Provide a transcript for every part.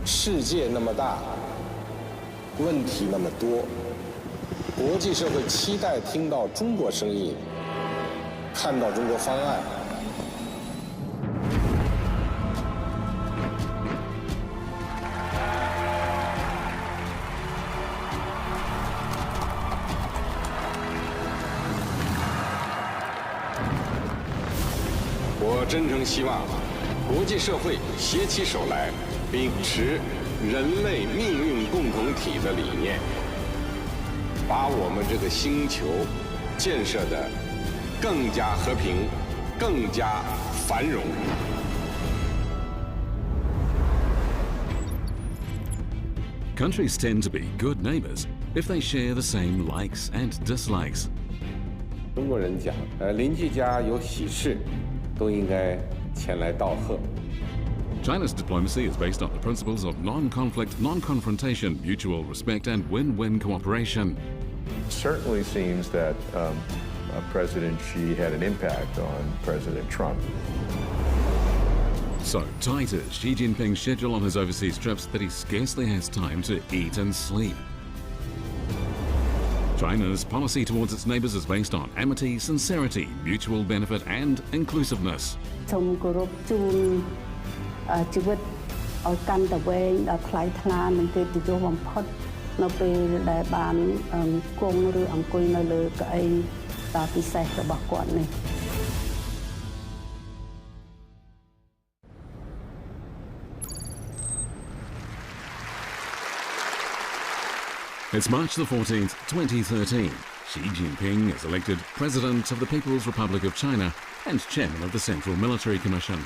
世界那么大，问题那么多，国际社会期待听到中国声音，看到中国方案。我真诚希望国际社会携起手来，秉持人类命运共同体的理念，把我们这个星球建设得更加和平，更加繁荣。Countries tend to be good neighbors if they share the same likes and dislikes. 中国人讲，邻居家有喜事，都应该前来道贺。 China's diplomacy is based on the principles of non-conflict, non-confrontation, mutual respect and win-win cooperation. It certainly seems that President Xi had an impact on President Trump. So tight is Xi Jinping's schedule on his overseas trips that he scarcely has time to eat and sleep. China's policy towards its neighbours is based on amity, sincerity, mutual benefit and inclusiveness. ជីវិតឲ្យកាន់តែវែងដល់ថ្លៃថ្លានិងកិត្តិយសបំផុតនៅពេលដែលបានគង់ឬអង្គុយនៅលើកៅអីដ៏ពិសេសរបស់គាត់នេះ It's March the 14th, 2013. Xi Jinping is elected President of the People's Republic of China and Chairman of the Central Military Commission.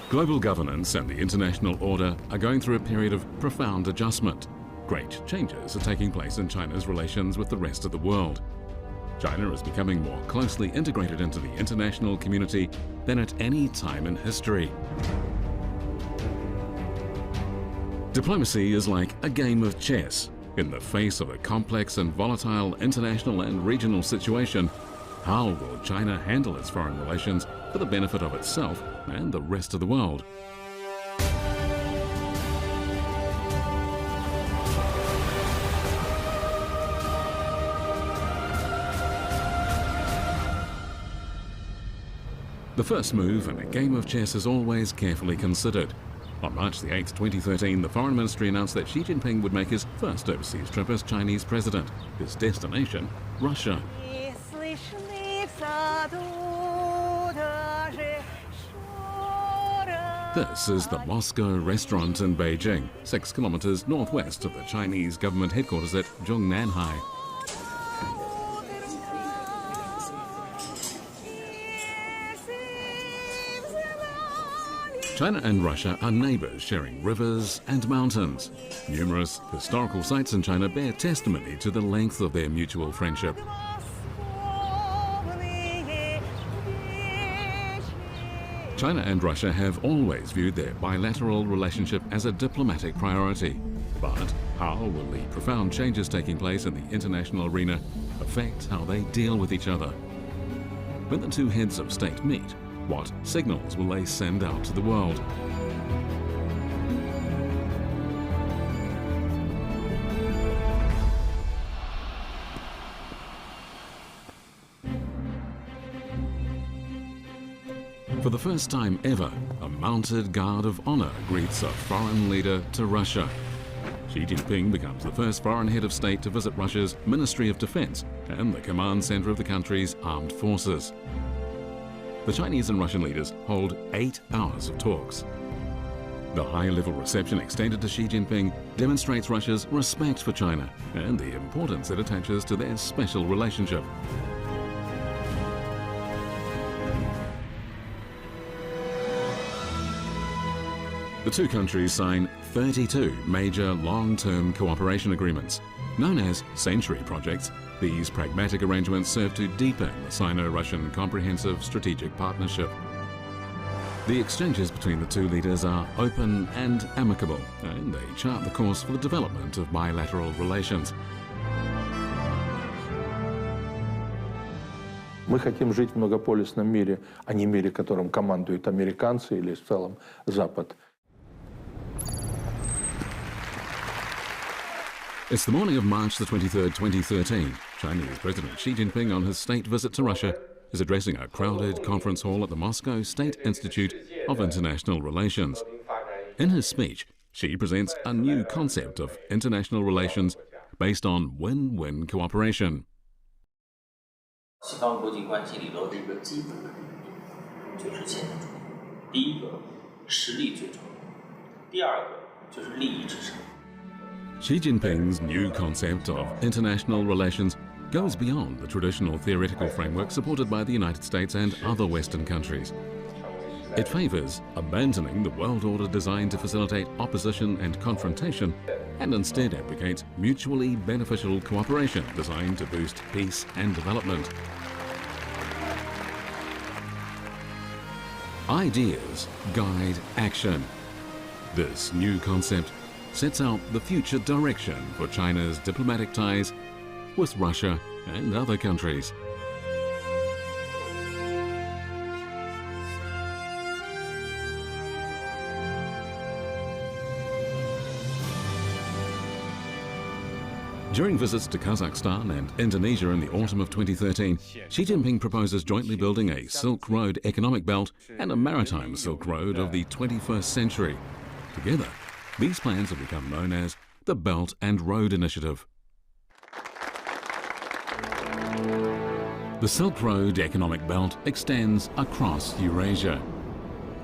Global governance and the international order are going through a period of profound adjustment. Great changes are taking place in China's relations with the rest of the world. China is becoming more closely integrated into the international community than at any time in history. Diplomacy is like a game of chess. In the face of a complex and volatile international and regional situation, how will China handle its foreign relations for the benefit of itself and the rest of the world? The first move in a game of chess is always carefully considered. On March the 8th, 2013, the Foreign Ministry announced that Xi Jinping would make his first overseas trip as Chinese president. His destination, Russia. This is the Moscow restaurant in Beijing, 6 kilometers northwest of the Chinese government headquarters at Zhongnanhai. China and Russia are neighbours sharing rivers and mountains. Numerous historical sites in China bear testimony to the length of their mutual friendship. China and Russia have always viewed their bilateral relationship as a diplomatic priority. But how will the profound changes taking place in the international arena affect how they deal with each other? When the two heads of state meet, what signals will they send out to the world? For the first time ever, a mounted guard of honor greets a foreign leader to Russia. Xi Jinping becomes the first foreign head of state to visit Russia's Ministry of Defense and the command center of the country's armed forces. The Chinese and Russian leaders hold 8 hours of talks. The high-level reception extended to Xi Jinping demonstrates Russia's respect for China and the importance it attaches to their special relationship. The two countries sign 32 major long-term cooperation agreements. Known as century projects, these pragmatic arrangements serve to deepen the Sino-Russian Comprehensive Strategic Partnership. The exchanges between the two leaders are open and amicable, and they chart the course for the development of bilateral relations. Мы хотим жить в многополюсном мире, а не мире, которым командуют американцы или в целом Запад. It's the morning of March the 23rd, 2013. Chinese President Xi Jinping, on his state visit to Russia, is addressing a crowded conference hall at the Moscow State Institute of International Relations. In his speech, Xi presents a new concept of international relations based on win-win cooperation. 西方国际关系里头的一个基本的理念就是现实主义。第一个，实力最重要；第二个就是利益至上。 Xi Jinping's new concept of international relations goes beyond the traditional theoretical framework supported by the United States and other Western countries. It favors abandoning the world order designed to facilitate opposition and confrontation, and instead advocates mutually beneficial cooperation designed to boost peace and development. Ideas guide action. This new concept sets out the future direction for China's diplomatic ties with Russia and other countries. During visits to Kazakhstan and Indonesia in the autumn of 2013, Xi Jinping proposes jointly building a Silk Road economic belt and a maritime Silk Road of the 21st century. Together, these plans have become known as the Belt and Road Initiative. The Silk Road economic belt extends across Eurasia.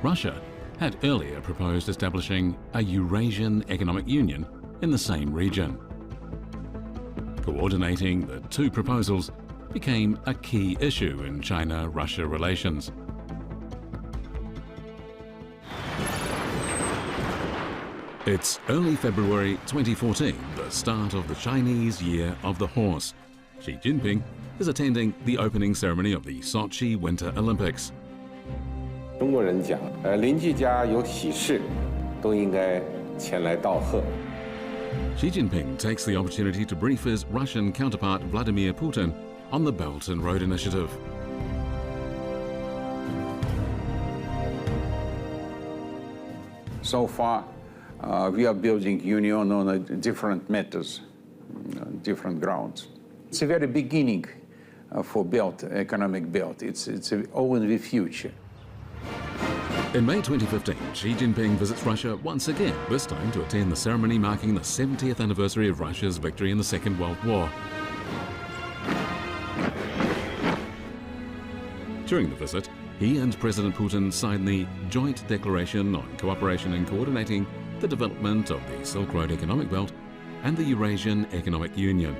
Russia had earlier proposed establishing a Eurasian Economic Union in the same region. Coordinating the two proposals became a key issue in China-Russia relations. It's early February 2014, the start of the Chinese Year of the Horse. Xi Jinping is attending the opening ceremony of the Sochi Winter Olympics. 中国人讲，邻居家有喜事，都应该前来道贺。 Xi Jinping takes the opportunity to brief his Russian counterpart Vladimir Putin on the Belt and Road Initiative. So far, we are building union on different matters, different grounds. It's a very beginning for belt, economic belt. It's all in the future. In May 2015, Xi Jinping visits Russia once again, this time to attend the ceremony marking the 70th anniversary of Russia's victory in the Second World War. During the visit, he and President Putin signed the Joint Declaration on Cooperation in Coordinating the Development of the Silk Road Economic Belt and the Eurasian Economic Union.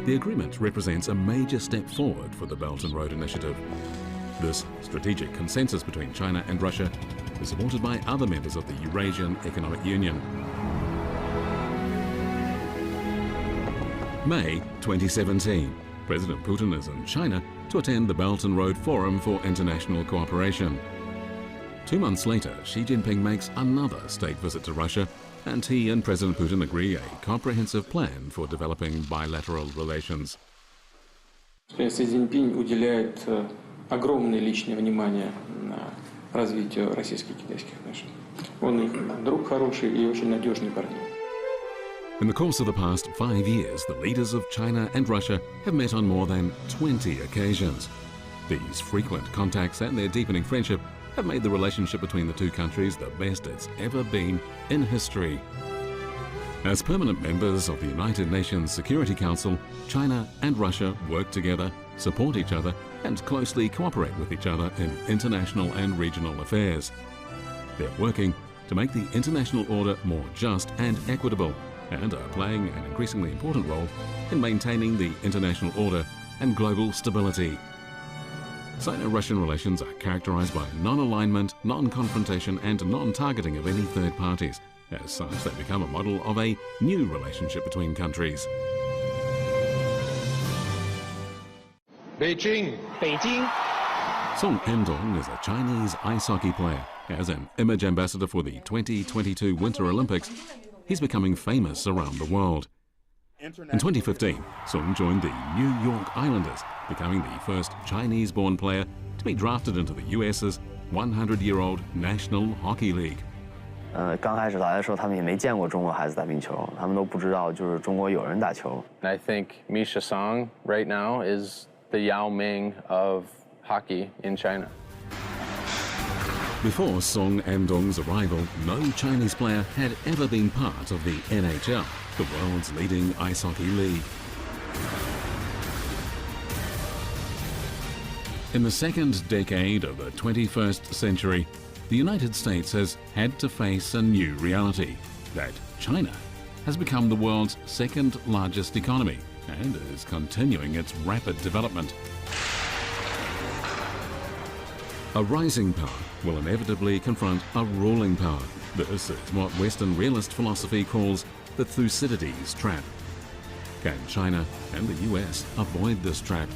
The agreement represents a major step forward for the Belt and Road Initiative. This strategic consensus between China and Russia is supported by other members of the Eurasian Economic Union. May 2017. President Putin is in China to attend the Belt and Road Forum for International Cooperation. 2 months later, Xi Jinping makes another state visit to Russia, and he and President Putin agree a comprehensive plan for developing bilateral relations. President Xi Jinping уделяет огромное личное внимание развитию российско-китайских отношений. Он их друг хороший и очень надежный партнер. In the course of the past 5 years, the leaders of China and Russia have met on more than 20 occasions. These frequent contacts and their deepening friendship have made the relationship between the two countries the best it's ever been in history. As permanent members of the United Nations Security Council, China and Russia work together, support each other, and closely cooperate with each other in international and regional affairs. They're working to make the international order more just and equitable, and are playing an increasingly important role in maintaining the international order and global stability. Sino-Russian relations are characterized by non-alignment, non-confrontation, and non-targeting of any third parties. As such, they become a model of a new relationship between countries. Beijing. Song Andong is a Chinese ice hockey player. As an image ambassador for the 2022 Winter Olympics, he's becoming famous around the world. In 2015, Sung joined the New York Islanders, becoming the first Chinese-born player to be drafted into the US's 100-year-old National Hockey League. 刚开始来的时候，他们也没见过中国孩子打冰球，他们都不知道就是中国有人打球。I think Misha Song right now is the Yao Ming of hockey in China. Before Song Andong's arrival, no Chinese player had ever been part of the NHL, the world's leading ice hockey league. In the second decade of the 21st century, the United States has had to face a new reality, that China has become the world's second largest economy and is continuing its rapid development. A rising power will inevitably confront a ruling power. This is what Western realist philosophy calls the Thucydides trap. Can China and the US avoid this trap?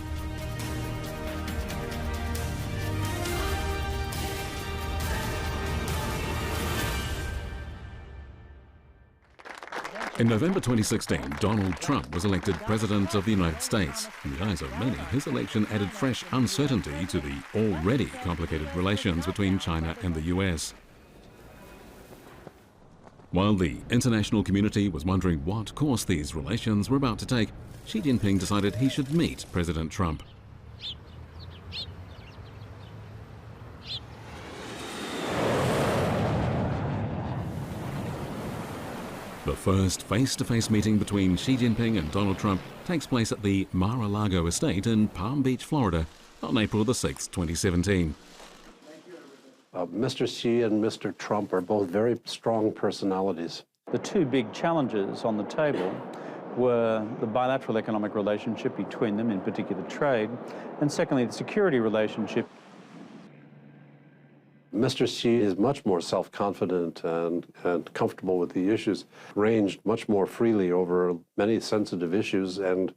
In November 2016, Donald Trump was elected President of the United States. In the eyes of many, his election added fresh uncertainty to the already complicated relations between China and the US. While the international community was wondering what course these relations were about to take, Xi Jinping decided he should meet President Trump. The first face-to-face meeting between Xi Jinping and Donald Trump takes place at the Mar-a-Lago estate in Palm Beach, Florida, on April the 6th, 2017. Mr. Xi and Mr. Trump are both very strong personalities. The two big challenges on the table were the bilateral economic relationship between them, in particular trade, and secondly, the security relationship. Mr. Xi is much more self-confident and comfortable with the issues, ranged much more freely over many sensitive issues and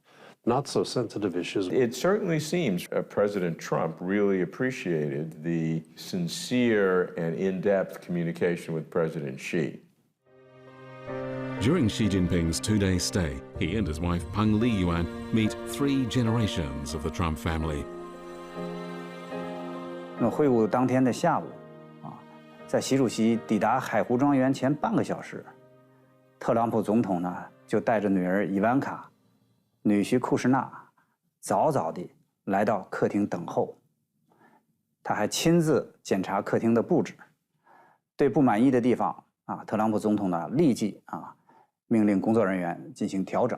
not so sensitive issues. It certainly seems President Trump really appreciated the sincere and in-depth communication with President Xi. During Xi Jinping's two-day stay, he and his wife Peng Liyuan meet 3 generations of the Trump family. 会晤当天的下午，在习主席抵达海湖庄园前半个小时，特朗普总统呢就带着女儿伊万卡、女婿库什纳，早早地来到客厅等候。他还亲自检查客厅的布置，对不满意的地方特朗普总统呢立即命令工作人员进行调整。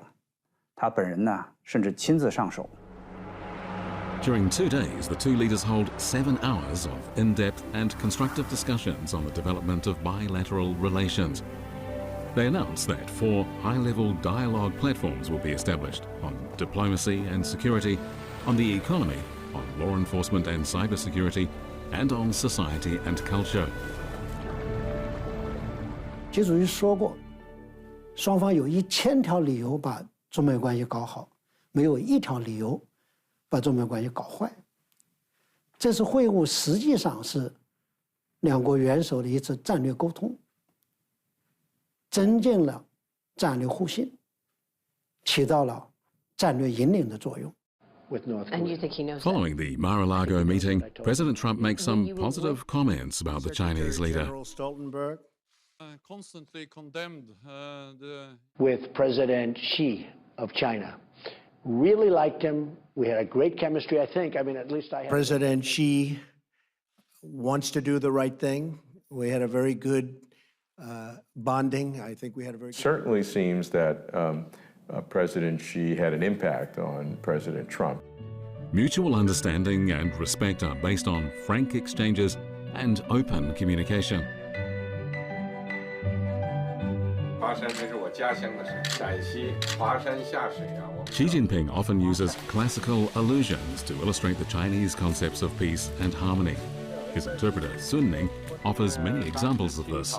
他本人呢甚至亲自上手。 During 2 days, the two leaders hold 7 hours of in-depth and constructive discussions on the development of bilateral relations. They announced that 4 high-level dialogue platforms will be established on diplomacy and security, on the economy, on law enforcement and cybersecurity, and on society and culture. 习主席说过，双方有1000条理由把中美关系搞好，没有1条理由 把中美关系搞坏，这次会晤实际上是两国元首的一次战略沟通，增进了战略互信，起到了战略引领的作用。Following the Mar-a-Lago meeting, President Trump makes some positive comments about the Chinese leader. Constantly condemned with President Xi of China. Really liked him. We had a great chemistry, I think. I mean, at least I had. President Xi wants to do the right thing. We had a very good bonding. I think we had a very good... Certainly seems that President Xi had an impact on President Trump. Mutual understanding and respect are based on frank exchanges and open communication. Xi Jinping often uses classical allusions to illustrate the Chinese concepts of peace and harmony. His interpreter, Sun Ning, offers many examples of this.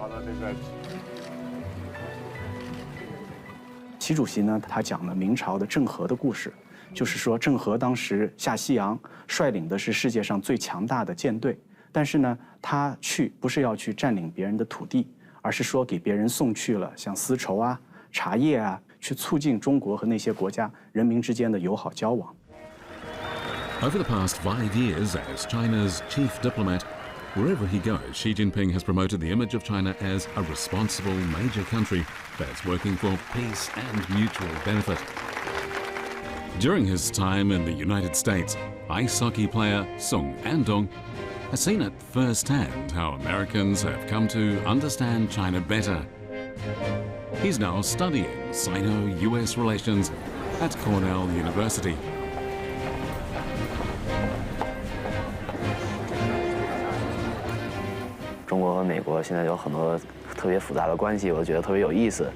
习主席呢，他讲了明朝的郑和的故事，就是说郑和当时下西洋，率领的是世界上最强大的舰队，但是呢，他不是要去占领别人的土地，而是说给别人送去了像丝绸啊、茶叶啊，去促进中国和那些国家人民之间的友好交往。Over the past 5 years as China's chief diplomat, wherever he goes, Xi Jinping has promoted the image of China as a responsible major country that's working for peace and mutual benefit. During his time in the United States, ice hockey player Sung Andong has seen at firsthand how Americans have come to understand China better. He's now studying Sino-US relations at Cornell University. 中国和美国现在有很多特别复杂的关系，我觉得特别有意思。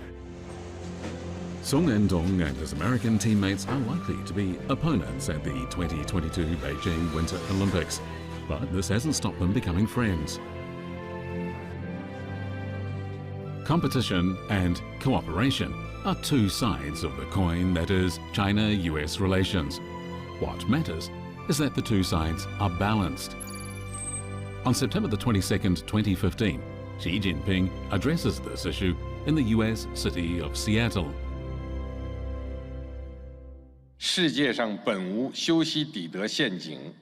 Sung Andong and his American teammates are likely to be opponents at the 2022 Beijing Winter Olympics, but this hasn't stopped them becoming friends. Competition and cooperation are two sides of the coin that is China-US relations. What matters is that the two sides are balanced. On September the 22nd, 2015, Xi Jinping addresses this issue in the US city of Seattle. 世界上本无修昔底德陷阱，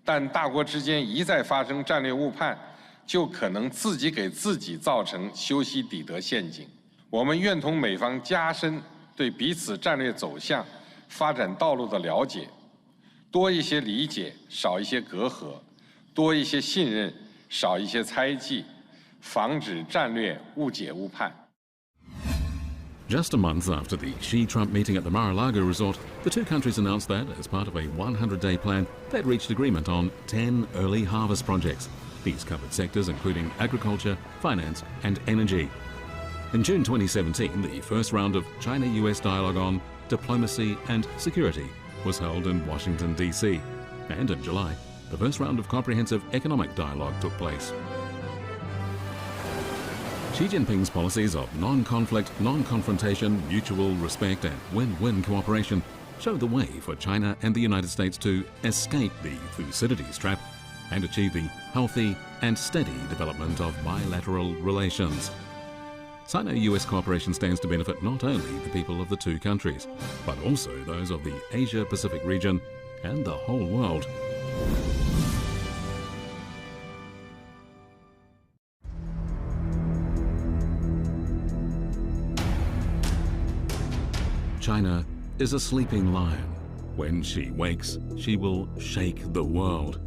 但大国之间一再发生战略误判，就可能自己给自己造成修昔底德陷阱。我们愿同美方加深对彼此战略走向、发展道路的了解，多一些理解，少一些隔阂；多一些信任，少一些猜忌，防止战略误解误判。 Just a month after the Xi-Trump meeting at the Mar-a-Lago resort, the two countries announced that, as part of a 100-day plan, they'd reached agreement on 10 early harvest projects. These covered sectors including agriculture, finance and energy. In June 2017, the first round of China-US dialogue on diplomacy and security was held in Washington, D.C. And in July, the first round of comprehensive economic dialogue took place. Xi Jinping's policies of non-conflict, non-confrontation, mutual respect and win-win cooperation show the way for China and the United States to escape the Thucydides trap and achieve the healthy and steady development of bilateral relations. Sino-US cooperation stands to benefit not only the people of the two countries, but also those of the Asia-Pacific region and the whole world. China is a sleeping lion. When she wakes, she will shake the world.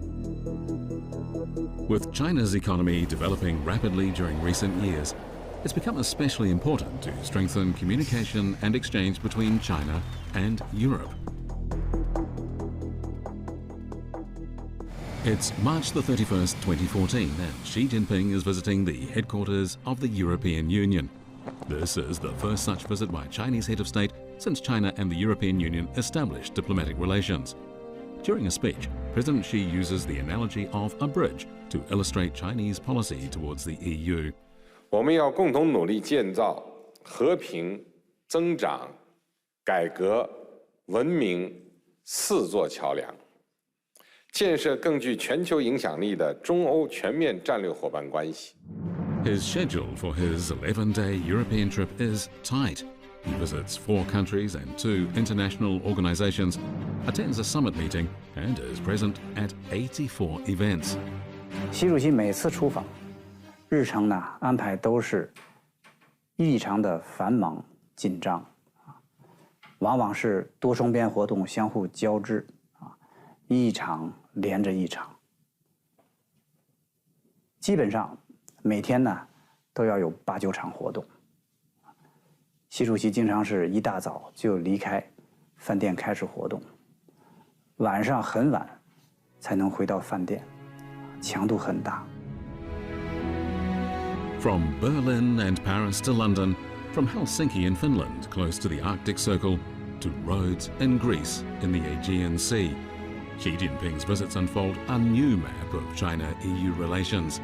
With China's economy developing rapidly during recent years, it's become especially important to strengthen communication and exchange between China and Europe. It's March the 31st, 2014, and Xi Jinping is visiting the headquarters of the European Union. This is the first such visit by a Chinese head of state since China and the European Union established diplomatic relations. During a speech, President Xi uses the analogy of a bridge to illustrate Chinese policy towards the EU. 我们要共同努力建造和平、增长、改革、文明四座桥梁，建设更具全球影响力的中欧全面战略伙伴关系。 His schedule for his 11-day European trip is tight. He visits 4 countries and 2 international organizations, attends a summit meeting, and is present at 84 events. 习主席每次出访，日程呢安排都是异常的繁忙紧张，往往是多双边活动相互交织，一场连着一场。基本上每天呢都要有8、9场活动。 习主席经常是一大早就离开饭店开始活动，晚上很晚才能回到饭店，强度很大。 From Berlin and Paris to London, from Helsinki in Finland, close to the Arctic Circle, to Rhodes in Greece in the Aegean Sea, Xi Jinping's visits unfold a new map of China-EU relations.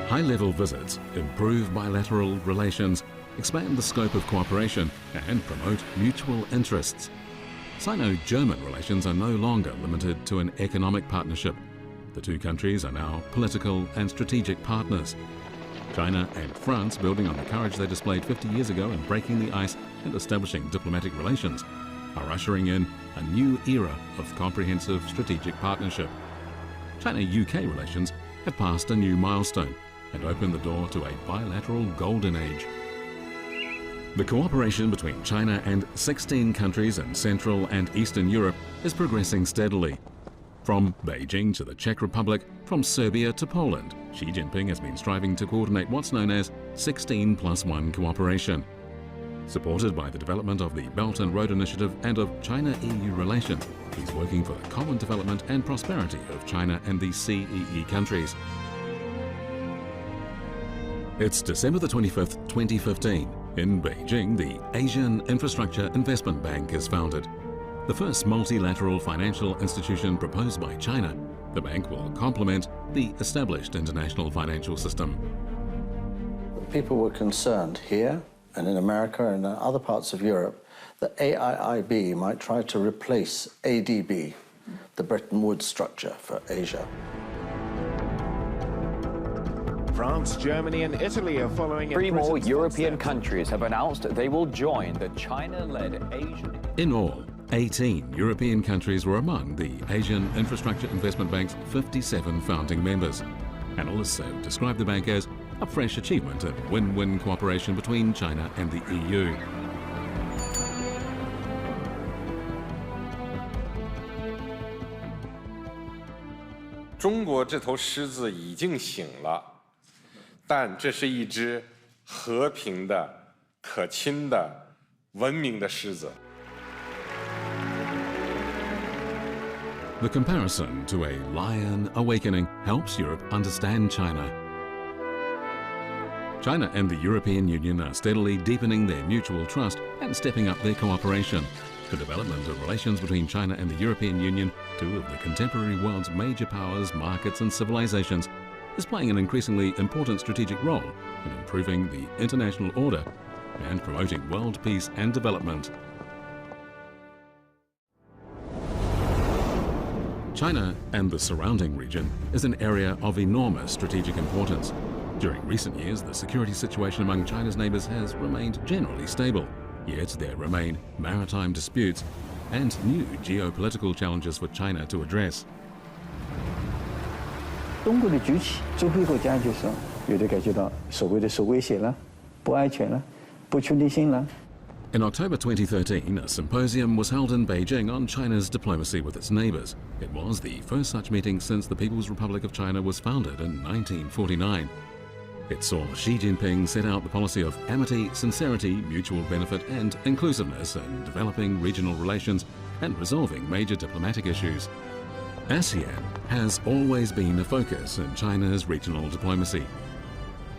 High-level visits improve bilateral relations, expand the scope of cooperation, and promote mutual interests. Sino-German relations are no longer limited to an economic partnership. The two countries are now political and strategic partners. China and France, building on the courage they displayed 50 years ago in breaking the ice and establishing diplomatic relations, are ushering in a new era of comprehensive strategic partnership. China-UK relations have passed a new milestone and opened the door to a bilateral golden age. The cooperation between China and 16 countries in Central and Eastern Europe is progressing steadily. From Beijing to the Czech Republic, from Serbia to Poland, Xi Jinping has been striving to coordinate what's known as 16+1 cooperation. Supported by the development of the Belt and Road Initiative and of China-EU relations, he's working for the common development and prosperity of China and the CEE countries. It's December the 25th, 2015. In Beijing, the Asian Infrastructure Investment Bank is founded. The first multilateral financial institution proposed by China, the bank will complement the established international financial system. People were concerned here and in America and in other parts of Europe that AIIB might try to replace ADB, the Bretton Woods structure for Asia. France, Germany and Italy are following. Three more European countries have announced they will join the China-led Asian... In all, 18 European countries were among the Asian Infrastructure Investment Bank's 57 founding members. Analysts have described the bank as a fresh achievement in win-win cooperation between China and the EU. China 这头狮子已经醒了，但这是一只和平的、可亲的、文明的狮子。 The comparison to a lion awakening helps Europe understand China. China and the European Union are steadily deepening their mutual trust and stepping up their cooperation. The development of relations between China and the European Union, two of the contemporary world's major powers, markets and civilizations, is playing an increasingly important strategic role in improving the international order and promoting world peace and development. China and the surrounding region is an area of enormous strategic importance. During recent years, the security situation among China's neighbors has remained generally stable, yet there remain maritime disputes and new geopolitical challenges for China to address. 中国的崛起，周边国家就是有的感觉到所谓的受威胁了、不安全了、不确定性了。 In October 2013, a symposium was held in Beijing on China's diplomacy with its neighbors. It was the first such meeting since the People's Republic of China was founded in 1949. It saw Xi Jinping set out the policy of amity, sincerity, mutual benefit and inclusiveness in developing regional relations and resolving major diplomatic issues. ASEAN has always been a focus in China's regional diplomacy.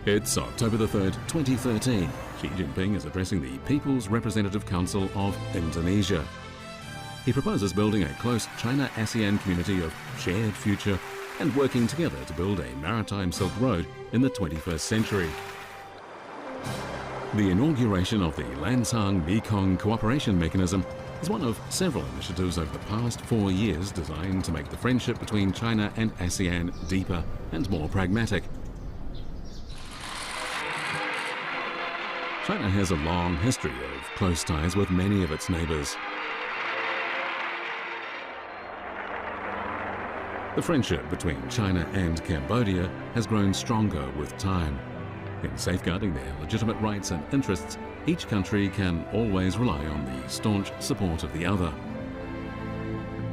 It's October the 3rd, 2013. Xi Jinping is addressing the People's Representative Council of Indonesia. He proposes building a close China-ASEAN community of shared future and working together to build a maritime Silk Road in the 21st century. The inauguration of the Lansang-Mekong Cooperation Mechanism is one of several initiatives over the past 4 years designed to make the friendship between China and ASEAN deeper and more pragmatic. China has a long history of close ties with many of its neighbors. The friendship between China and Cambodia has grown stronger with time. In safeguarding their legitimate rights and interests, each country can always rely on the staunch support of the other.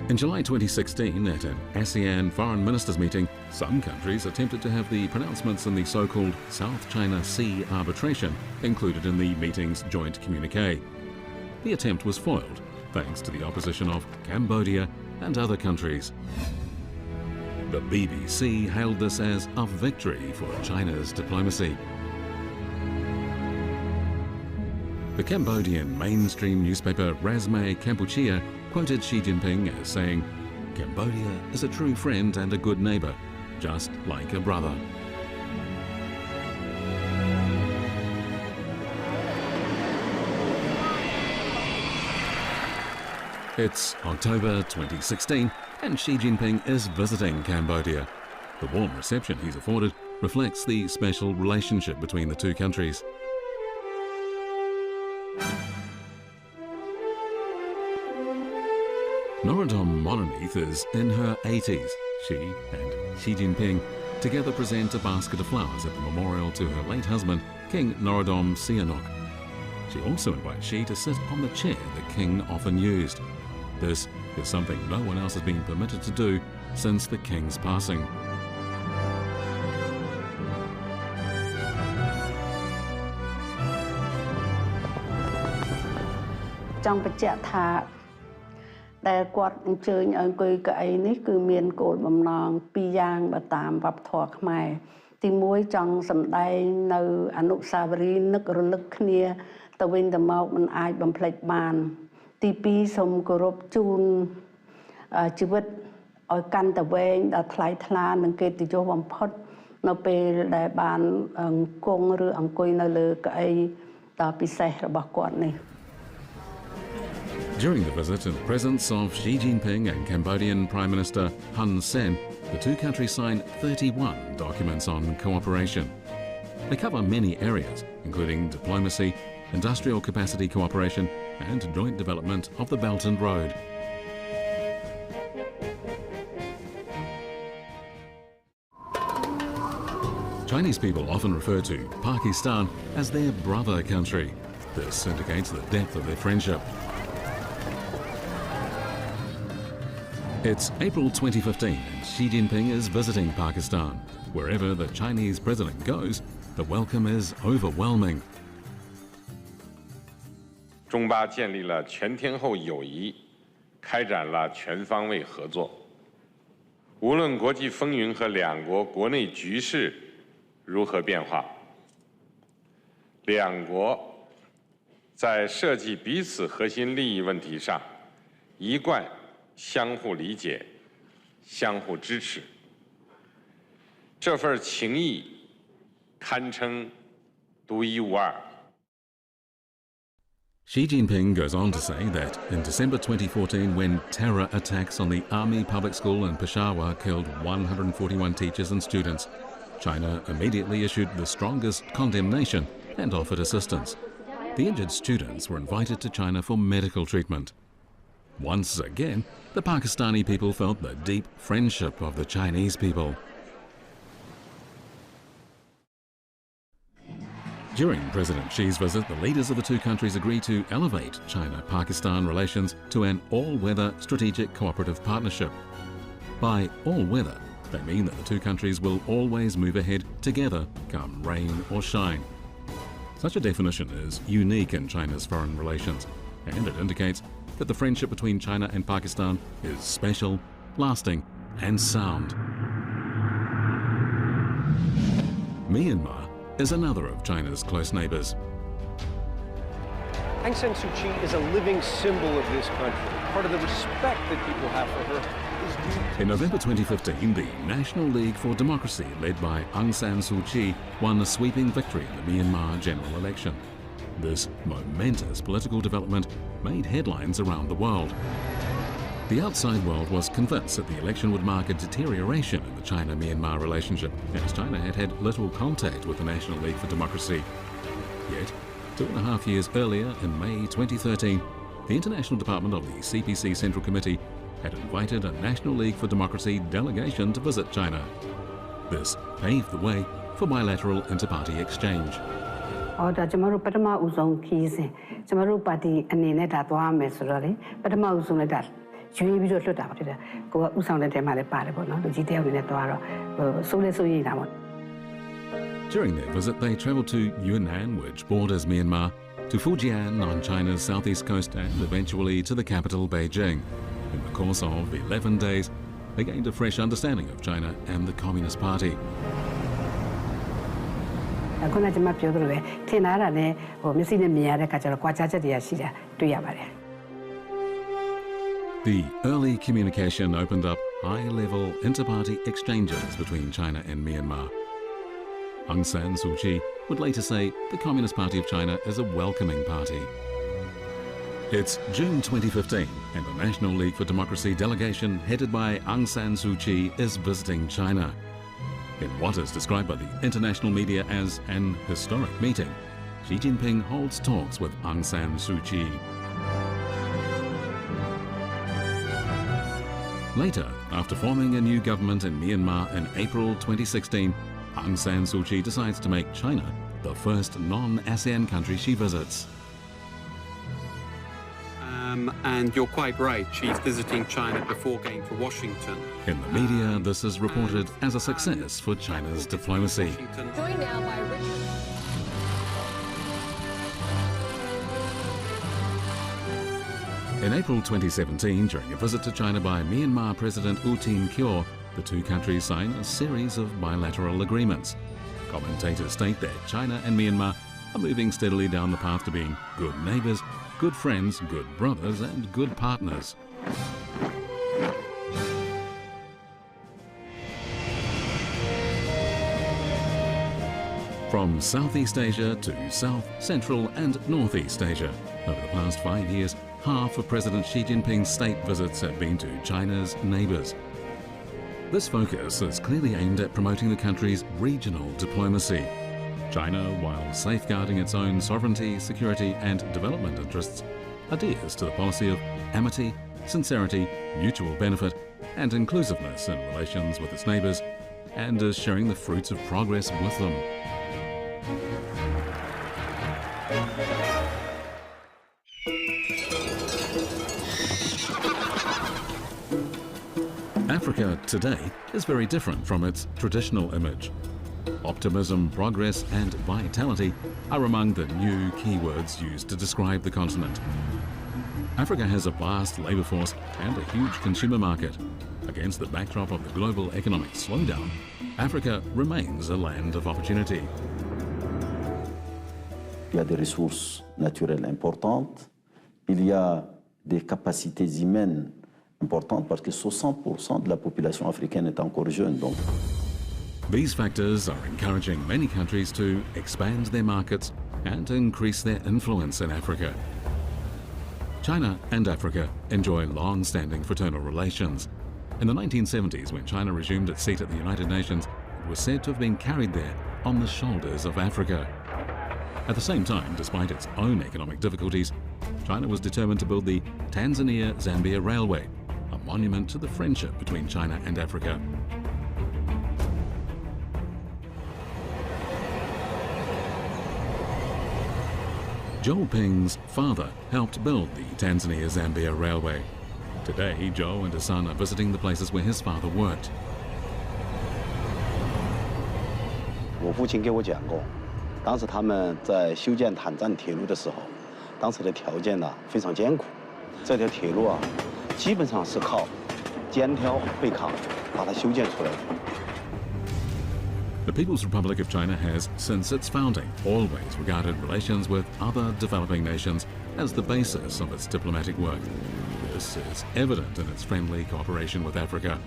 In July 2016, at an ASEAN Foreign Ministers meeting, some countries attempted to have the pronouncements in the so-called South China Sea arbitration included in the meeting's joint communique. The attempt was foiled, thanks to the opposition of Cambodia and other countries. The BBC hailed this as a victory for China's diplomacy. The Cambodian mainstream newspaper Razme Kampuchea quoted Xi Jinping as saying, "Cambodia is a true friend and a good neighbor, just like a brother." It's October 2016 and Xi Jinping is visiting Cambodia. The warm reception he's afforded reflects the special relationship between the two countries. Norodom Mononith is in her 80s. She and Xi Jinping together present a basket of flowers at the memorial to her late husband, King Norodom Sihanouk. She also invites Xi to sit on the chair the king often used. This is something no one else has been permitted to do since the king's passing. Trong bạch chạ thàដែលគាត់អញ្ជើញឲ្យអង្គុយកៅអីនេះគឺមានគោលបំណងពីរយ៉ាងបើតាមវប្បធម៌ខ្មែរទី1ចង់សម្ដែងនៅអនុស្សាវរីយ៍នឹករលឹកគ្នាទៅវិញទៅមកមិនអាចបំភ្លេចបានទី2សូមគោរពជូនជីវិតឲ្យកាន់តែវែងដល់ថ្លៃថ្លានិងកិត្តិយសបំផុតនៅពេលដែលបានគង់ឬអង្គុយនៅលើកៅអីដ៏ពិសេសរបស់គាត់នេះ During the visit in the presence of Xi Jinping and Cambodian Prime Minister Hun Sen, the two countries signed 31 documents on cooperation. They cover many areas, including diplomacy, industrial capacity cooperation, and joint development of the Belt and Road. Chinese people often refer to Pakistan as their brother country. This indicates the depth of their friendship. It's April 2015 and Xi Jinping is visiting Pakistan. Wherever the Chinese president goes, the welcome is overwhelming. 中巴建立了全天候友谊，开展了全方位合作。无论国际风云和两国国内局势如何变化，两国在涉及彼此核心利益问题上，一贯 相互理解，相互支持，这份情谊堪称独一无二。 Xi Jinping goes on to say that in December 2014, when terror attacks on the Army Public School in Peshawar killed 141 teachers and students, China immediately issued the strongest condemnation and offered assistance. The injured students were invited to China for medical treatment. Once again, the Pakistani people felt the deep friendship of the Chinese people. During President Xi's visit, the leaders of the two countries agreed to elevate China-Pakistan relations to an all-weather strategic cooperative partnership. By all-weather, they mean that the two countries will always move ahead together, come rain or shine. Such a definition is unique in China's foreign relations, and it indicates that the friendship between China and Pakistan is special, lasting, and sound. Myanmar is another of China's close neighbours. Aung San Suu Kyi is a living symbol of this country. Part of the respect that people have for her is due to... In November 2015, the National League for Democracy, led by Aung San Suu Kyi, won a sweeping victory in the Myanmar general election. This momentous political development made headlines around the world. The outside world was convinced that the election would mark a deterioration in the China-Myanmar relationship, as China had had little contact with the National League for Democracy. Yet, 2.5 years earlier, in May 2013, the International Department of the CPC Central Committee had invited a National League for Democracy delegation to visit China. This paved the way for bilateral inter-party exchange. ဒါကျမတို့ပထမဦးဆုံးခီးစဉ်ကျမတို့ပါတီအနေနဲ့ဒါသွားမယ်ဆိုတော့လေပထမဦးဆုံးလည်းဒါရွေးပြီးတော့လွတ်တာပါဖြစ်တယ်ကိုကဥဆောင်တဲ့တဲမှာလည်းပါတယ်ပေါ့နော်လူကြီးတယောက်အနေနဲ့သွားတော့စိုးလဲစိုးရိမ်တာပေါ့ During their visit, they travelled to Yunnan, which borders Myanmar, to Fujian on China's southeast coast, and eventually to the capital, Beijing. In the course of 11 days, they gained a fresh understanding of China and the Communist Party. ခုနကကျွန်မပြောသလိုပဲထင်ထားတာနဲ့မျက်စိနဲ့မြင်ရတဲ့အခါကျတော့ကြွားချက်တွေကရှိတာတွေ့ရပါတယ် The early communication opened up high-level inter-party exchanges between China and Myanmar. Aung San Suu Kyi would later say the Communist Party of China is a welcoming party. It's June 2015 and the National League for Democracy delegation headed by Aung San Suu Kyi is visiting China. In what is described by the international media as an historic meeting, Xi Jinping holds talks with Aung San Suu Kyi. Later, after forming a new government in Myanmar in April 2016, Aung San Suu Kyi decides to make China the first non-ASEAN country she visits. And you're quite right, she's visiting China before going to Washington. In the media, this is reported as a success for China's diplomacy. Joined now by Richard. In April 2017, during a visit to China by Myanmar President U Tin-kyaw, the two countries signed a series of bilateral agreements. Commentators state that China and Myanmar are moving steadily down the path to being good neighbours, good friends, good brothers, and good partners. From Southeast Asia to South, Central, and Northeast Asia, over the past 5 years, half of President Xi Jinping's state visits have been to China's neighbours. This focus is clearly aimed at promoting the country's regional diplomacy. China, while safeguarding its own sovereignty, security, and development interests, adheres to the policy of amity, sincerity, mutual benefit, and inclusiveness in relations with its neighbours, and is sharing the fruits of progress with them. Africa today is very different from its traditional image. Optimism, progress, and vitality are among the new keywords used to describe the continent. Africa has a vast labour force and a huge consumer market. Against the backdrop of the global economic slowdown, Africa remains a land of opportunity. Il y a des ressources naturelles importantes, il y a des capacités humaines importantes parce que 60% de la population africaine est encore jeune. Donc. These factors are encouraging many countries to expand their markets and increase their influence in Africa. China and Africa enjoy long-standing fraternal relations. In the 1970s, when China resumed its seat at the United Nations, it was said to have been carried there on the shoulders of Africa. At the same time, despite its own economic difficulties, China was determined to build the Tanzania-Zambia Railway, a monument to the friendship between China and Africa. Joe Ping's father helped build the Tanzania-Zambia Railway. Today, Joe and his son are visiting the places where his father worked. 我父亲给我讲过，当时他们在修建坦赞铁路的时候，当时的条件呢非常艰苦。这条铁路啊，基本上是靠肩挑背扛把它修建出来的。 The People's Republic of China has, since its founding, always regarded relations with other developing nations as the basis of its diplomatic work. This is evident in its friendly cooperation with Africa.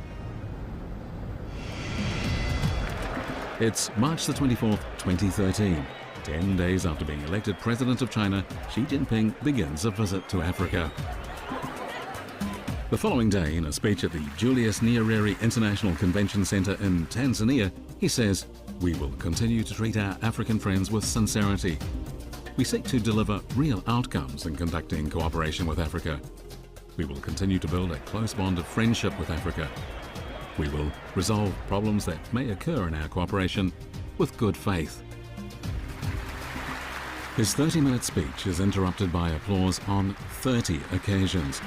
It's March the 24th, 2013. 10 days after being elected President of China, Xi Jinping begins a visit to Africa. The following day, in a speech at the Julius Nyerere International Convention Center in Tanzania, he says, "We will continue to treat our African friends with sincerity. We seek to deliver real outcomes in conducting cooperation with Africa. We will continue to build a close bond of friendship with Africa. We will resolve problems that may occur in our cooperation with good faith." His 30-minute speech is interrupted by applause on 30 occasions.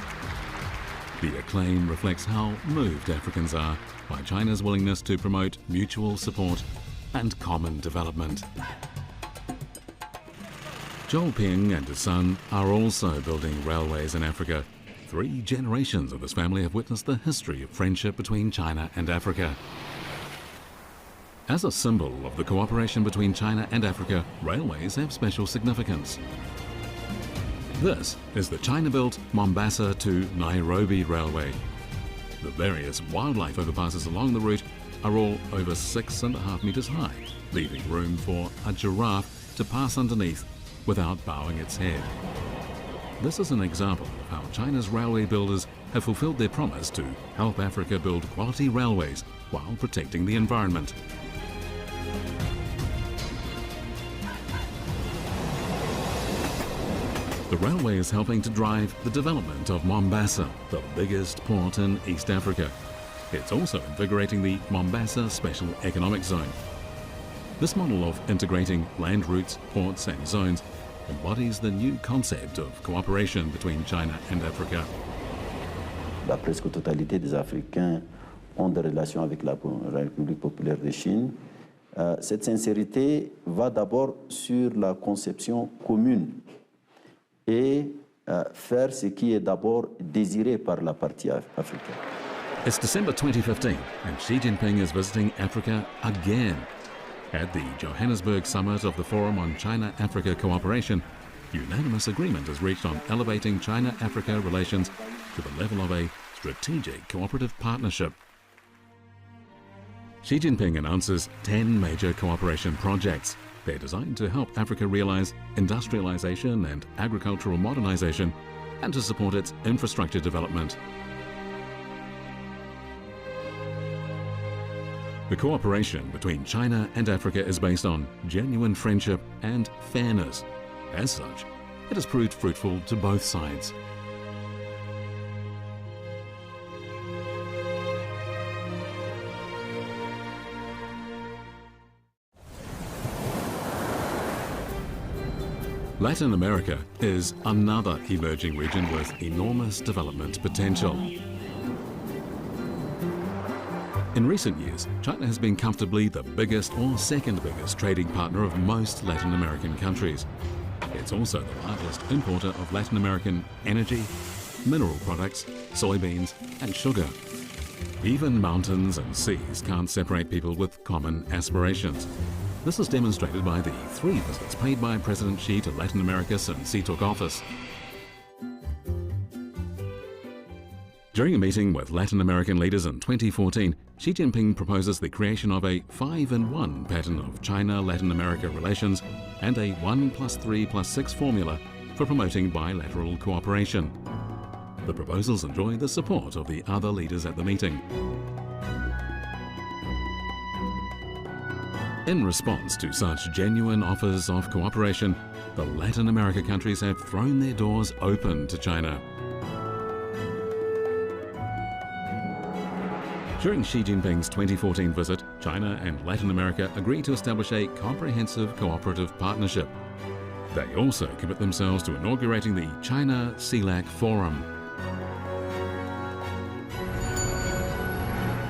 The acclaim reflects how moved Africans are by China's willingness to promote mutual support and common development. Joel Ping and his son are also building railways in Africa. 3 generations of this family have witnessed the history of friendship between China and Africa. As a symbol of the cooperation between China and Africa, railways have special significance. This is the China-built Mombasa to Nairobi Railway. The various wildlife overpasses along the route are all over 6.5 meters high, leaving room for a giraffe to pass underneath without bowing its head. This is an example of how China's railway builders have fulfilled their promise to help Africa build quality railways while protecting the environment. The railway is helping to drive the development of Mombasa, the biggest port in East Africa. It's also invigorating the Mombasa Special Economic Zone. This model of integrating land routes, ports and zones embodies the new concept of cooperation between China and Africa. La presque totalité des Africains ont des relations avec la République populaire de Chine. Cette sincérité va d'abord sur la conception commune et faire ce qui est d'abord désiré par la partie africaine. It's December 2015 and Xi Jinping is visiting Africa again. At the Johannesburg summit of the Forum on China-Africa Cooperation, unanimous agreement is reached on elevating China-Africa relations to the level of a strategic cooperative partnership. Xi Jinping announces 10 major cooperation projects. They're designed to help Africa realize industrialization and agricultural modernization and to support its infrastructure development. The cooperation between China and Africa is based on genuine friendship and fairness. As such, it has proved fruitful to both sides. Latin America is another emerging region with enormous development potential. In recent years, China has been comfortably the biggest or second biggest trading partner of most Latin American countries. It's also the largest importer of Latin American energy, mineral products, soybeans and sugar. Even mountains and seas can't separate people with common aspirations. This is demonstrated by the 3 visits paid by President Xi to Latin America since he took office. During a meeting with Latin American leaders in 2014, Xi Jinping proposes the creation of a 5-in-1 pattern of China-Latin America relations and a 1+3+6 formula for promoting bilateral cooperation. The proposals enjoy the support of the other leaders at the meeting. In response to such genuine offers of cooperation, the Latin America countries have thrown their doors open to China. During Xi Jinping's 2014 visit, China and Latin America agreed to establish a comprehensive cooperative partnership. They also commit themselves to inaugurating the China-CELAC Forum.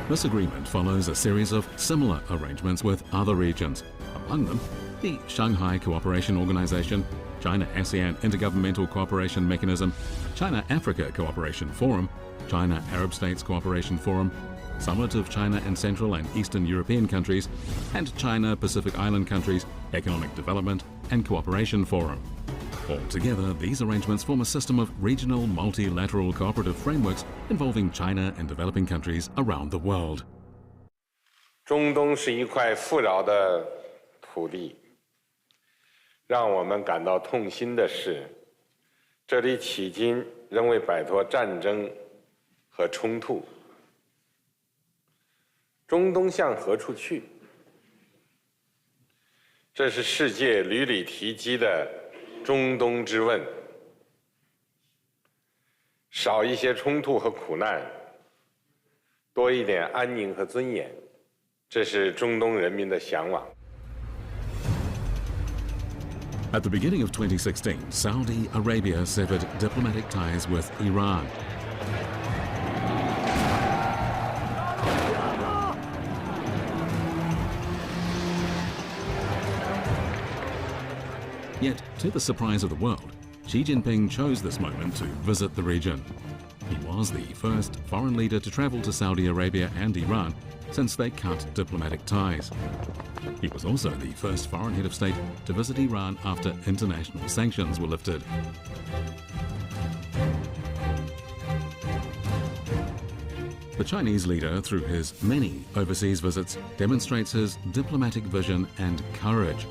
This agreement follows a series of similar arrangements with other regions, among them the Shanghai Cooperation Organization, China-ASEAN Intergovernmental Cooperation Mechanism, China-Africa Cooperation Forum, China-Arab States Cooperation Forum, Summit of China and Central and Eastern European countries, and China-Pacific Island countries Economic Development and Cooperation Forum. Altogether, these arrangements form a system of regional multilateral cooperative frameworks involving China and developing countries around the world. 中东是一块富饶的土地，让我们感到痛心的是，这里迄今仍未摆脱战争和冲突。中东向何处去？这是世界屡屡提及的中东之问。少一些冲突和苦难，多一点安宁和尊严，这是中东人民的向往。 At the beginning of 2016, Saudi Arabia severed diplomatic ties with Iran. Yet, to the surprise of the world, Xi Jinping chose this moment to visit the region. He was the first foreign leader to travel to Saudi Arabia and Iran since they cut diplomatic ties. He was also the first foreign head of state to visit Iran after international sanctions were lifted. The Chinese leader, through his many overseas visits, demonstrates his diplomatic vision and courage.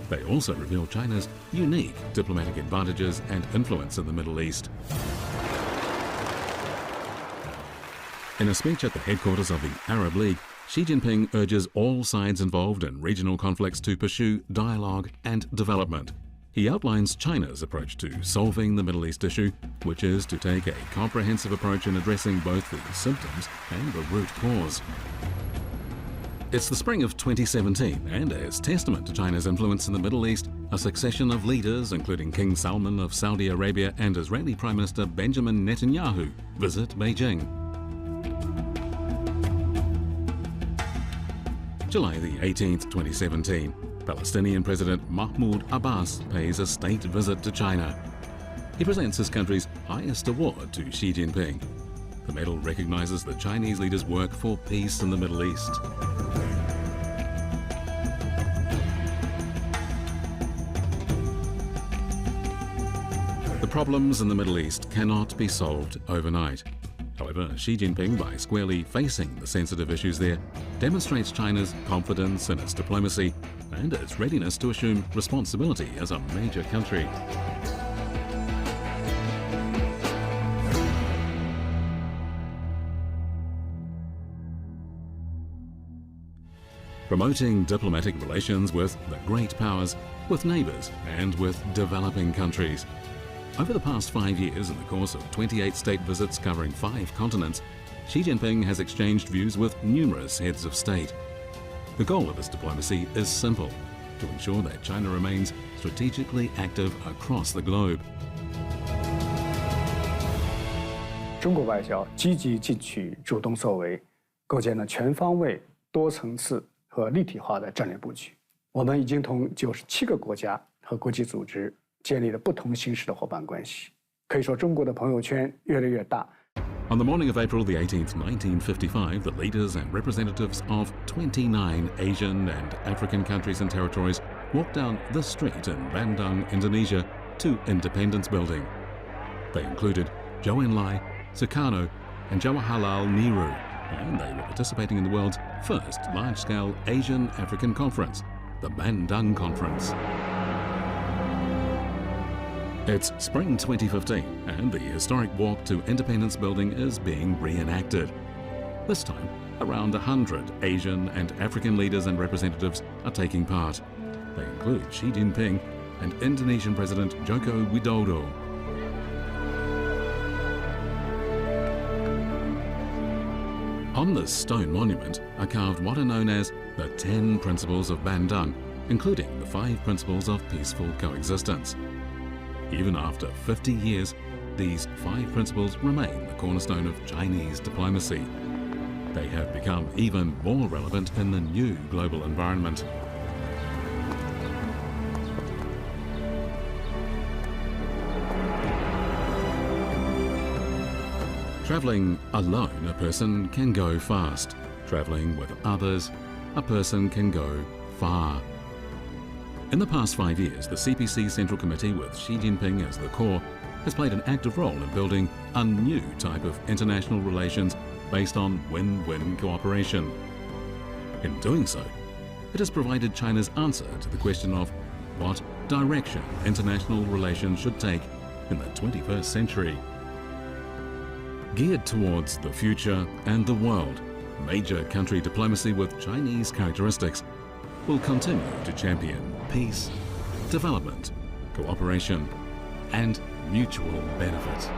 They also reveal China's unique diplomatic advantages and influence in the Middle East. In a speech at the headquarters of the Arab League, Xi Jinping urges all sides involved in regional conflicts to pursue dialogue and development. He outlines China's approach to solving the Middle East issue, which is to take a comprehensive approach in addressing both the symptoms and the root cause. It's the spring of 2017, and as testament to China's influence in the Middle East, a succession of leaders, including King Salman of Saudi Arabia and Israeli Prime Minister Benjamin Netanyahu, visit Beijing. July the 18th, 2017, Palestinian President Mahmoud Abbas pays a state visit to China. He presents his country's highest award to Xi Jinping. The medal recognizes the Chinese leader's work for peace in the Middle East. The problems in the Middle East cannot be solved overnight. However, Xi Jinping, by squarely facing the sensitive issues there, demonstrates China's confidence in its diplomacy and its readiness to assume responsibility as a major country. Promoting diplomatic relations with the great powers, with neighbours and with developing countries. Over the past 5 years, in the course of 28 state visits covering 5 continents, Xi Jinping has exchanged views with numerous heads of state. The goal of his diplomacy is simple: to ensure that China remains strategically active across the globe. 中国外交积极进取、主动作为，构建了全方位、多层次和立体化的战略布局。我们已经同97个国家和国际组织建立了不同形式的伙伴关系。可以说，中国的朋友圈越来越大。 On the morning of April the 18th, 1955, the leaders and representatives of 29 Asian and African countries and territories walked down this street in Bandung, Indonesia, to Independence Building. They included Zhou Enlai, Sukarno, and Jawaharlal Nehru, and they were participating in the world's first large-scale Asian-African conference, the Bandung Conference. It's spring 2015, and the historic walk to Independence Building is being reenacted. This time, around 100 Asian and African leaders and representatives are taking part. They include Xi Jinping and Indonesian President Joko Widodo. On this stone monument are carved what are known as the 10 Principles of Bandung, including the 5 Principles of Peaceful Coexistence. Even after 50 years, these 5 principles remain the cornerstone of Chinese diplomacy. They have become even more relevant in the new global environment. Traveling alone, a person can go fast. Traveling with others, a person can go far. In the past 5 years, the CPC Central Committee, with Xi Jinping as the core, has played an active role in building a new type of international relations based on win-win cooperation. In doing so, it has provided China's answer to the question of what direction international relations should take in the 21st century. Geared towards the future and the world, major country diplomacy with Chinese characteristics will continue to champion peace, development, cooperation, and mutual benefit.